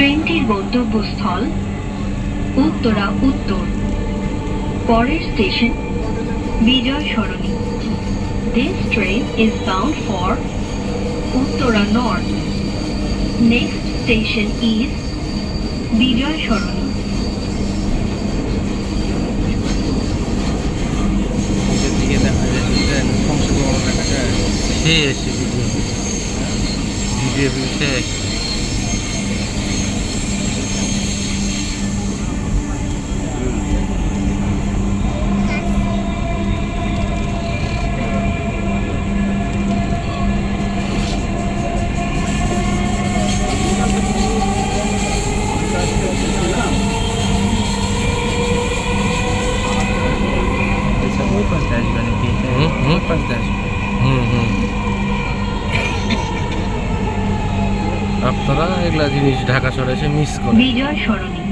ট্রেনটির গন্তব্যস্থল উত্তরা উত্তর। পরের station Bijoy Sarani. This train is bound for Uttara North. Next station is Bijoy Soroni. আপনারা এগুলা জিনিস ঢাকা শহরে এসে মিস করেন। বিজয় সরণি।